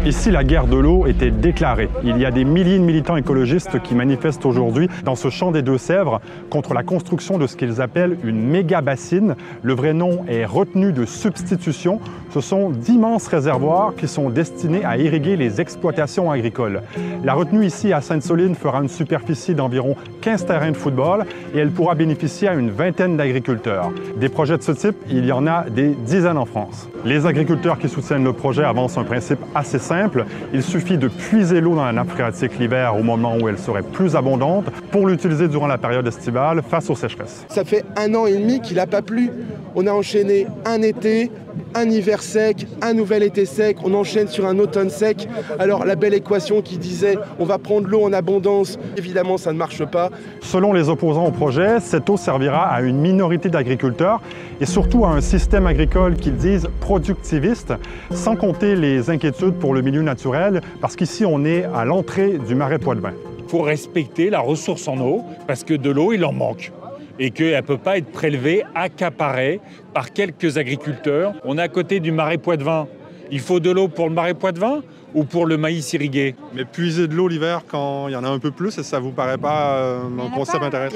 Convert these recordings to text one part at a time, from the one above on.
Ici, la guerre de l'eau était déclarée. Il y a des milliers de militants écologistes qui manifestent aujourd'hui dans ce champ des Deux-Sèvres contre la construction de ce qu'ils appellent une méga-bassine. Le vrai nom est retenue de substitution. Ce sont d'immenses réservoirs qui sont destinés à irriguer les exploitations agricoles. La retenue ici à Sainte-Soline fera une superficie d'environ 15 terrains de football et elle pourra bénéficier à une vingtaine d'agriculteurs. Des projets de ce type, il y en a des dizaines en France. Les agriculteurs qui soutiennent le projet avancent un principe assez simple. Il suffit de puiser l'eau dans la nappe phréatique l'hiver au moment où elle serait plus abondante pour l'utiliser durant la période estivale face aux sécheresses. Ça fait 1 an et demi qu'il n'a pas plu. On a enchaîné un été, un hiver sec, un nouvel été sec, on enchaîne sur un automne sec. Alors la belle équation qui disait on va prendre l'eau en abondance, évidemment ça ne marche pas. Selon les opposants au projet, cette eau servira à une minorité d'agriculteurs et surtout à un système agricole qu'ils disent productiviste, sans compter les inquiétudes pour le milieu naturel, parce qu'ici on est à l'entrée du marais Poitevin. Il faut respecter la ressource en eau, parce que de l'eau il en manque. Et qu'elle ne peut pas être prélevée, accaparée par quelques agriculteurs. On est à côté du marais Poitevin. Il faut de l'eau pour le marais Poitevin ou pour le maïs irrigué? Mais puiser de l'eau l'hiver quand il y en a un peu plus, ça ne vous paraît pas un concept intéressant?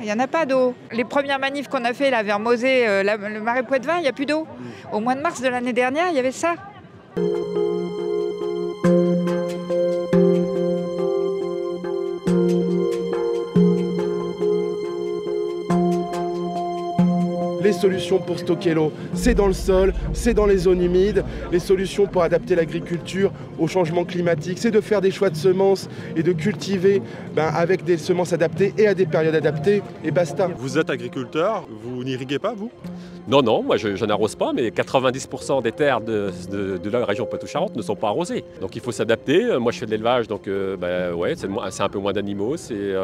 Il n'y en a pas d'eau. Les premières manifs qu'on a fait là, vers Mosée, le marais Poitevin, il n'y a plus d'eau. Au mois de mars de l'année dernière, il y avait ça. Les solutions pour stocker l'eau, c'est dans le sol, c'est dans les zones humides. Les solutions pour adapter l'agriculture au changement climatique, c'est de faire des choix de semences et de cultiver avec des semences adaptées et à des périodes adaptées, et basta. Vous êtes agriculteur, vous n'irriguez pas, vous? Non, moi je n'arrose pas, mais 90% des terres de la région Poitou-Charentes ne sont pas arrosées. Donc il faut s'adapter. Moi je fais de l'élevage, donc ouais, c'est un peu moins d'animaux, c'est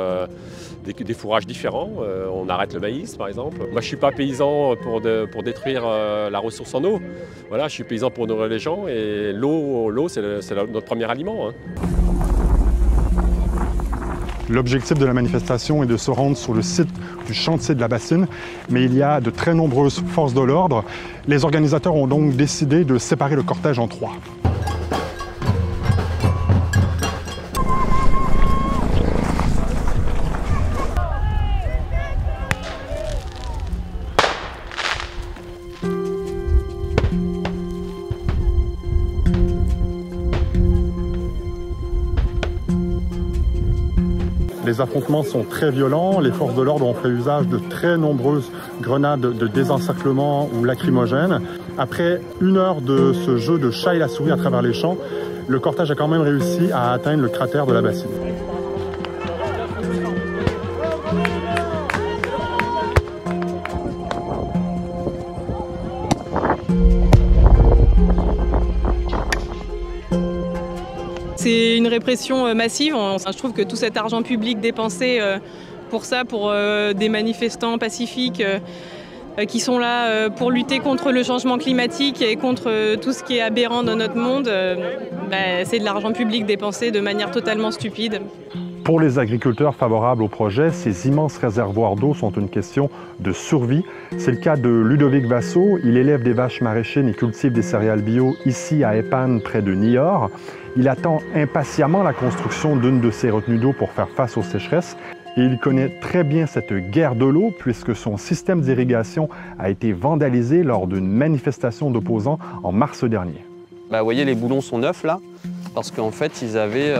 des fourrages différents. On arrête le maïs par exemple. Moi je ne suis pas paysan pour détruire la ressource en eau. Voilà, je suis paysan pour nourrir les gens et l'eau c'est notre premier aliment. Hein. L'objectif de la manifestation est de se rendre sur le site du chantier de la bassine, mais il y a de très nombreuses forces de l'ordre. Les organisateurs ont donc décidé de séparer le cortège en 3. Les affrontements sont très violents. Les forces de l'ordre ont fait usage de très nombreuses grenades de désencerclement ou lacrymogènes. Après 1 heure de ce jeu de chat et la souris à travers les champs, le cortège a quand même réussi à atteindre le cratère de la bassine. C'est une répression massive. Je trouve que tout cet argent public dépensé pour ça, pour des manifestants pacifiques qui sont là pour lutter contre le changement climatique et contre tout ce qui est aberrant dans notre monde, c'est de l'argent public dépensé de manière totalement stupide. Pour les agriculteurs favorables au projet, ces immenses réservoirs d'eau sont une question de survie. C'est le cas de Ludovic Vassot. Il élève des vaches maraîchines et cultive des céréales bio ici à Épanne, près de Niort. Il attend impatiemment la construction d'une de ces retenues d'eau pour faire face aux sécheresses. Et il connaît très bien cette guerre de l'eau puisque son système d'irrigation a été vandalisé lors d'une manifestation d'opposants en mars dernier. Vous voyez, les boulons sont neufs là, parce qu'en fait, ils avaient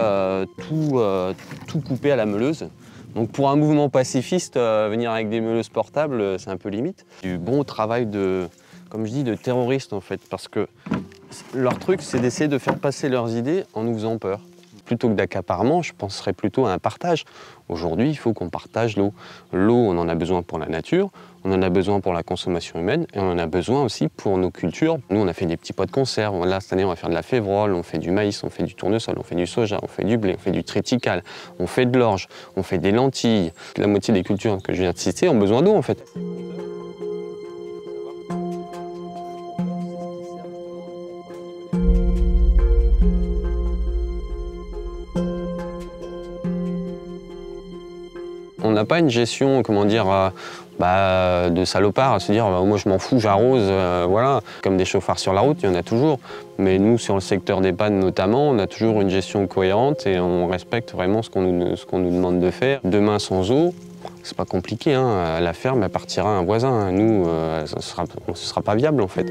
tout coupé à la meuleuse. Donc pour un mouvement pacifiste, venir avec des meuleuses portables, c'est un peu limite. Du bon travail comme je dis, de terroristes en fait, parce que leur truc, c'est d'essayer de faire passer leurs idées en nous faisant peur. Plutôt que d'accaparement, je penserais plutôt à un partage. Aujourd'hui, il faut qu'on partage l'eau. L'eau, on en a besoin pour la nature, on en a besoin pour la consommation humaine et on en a besoin aussi pour nos cultures. Nous, on a fait des petits pots de conserve. Là, cette année, on va faire de la févrole, on fait du maïs, on fait du tournesol, on fait du soja, on fait du blé, on fait du triticale, on fait de l'orge, on fait des lentilles. La moitié des cultures que je viens de citer ont besoin d'eau, en fait. On n'a pas une gestion, comment dire, de salopards, à se dire moi je m'en fous, j'arrose, voilà. Comme des chauffards sur la route, il y en a toujours. Mais nous, sur le secteur des pannes notamment, on a toujours une gestion cohérente et on respecte vraiment ce qu'on nous demande de faire. Demain, sans eau, c'est pas compliqué, hein. La ferme, elle partira à un voisin. Nous, ce sera pas viable en fait.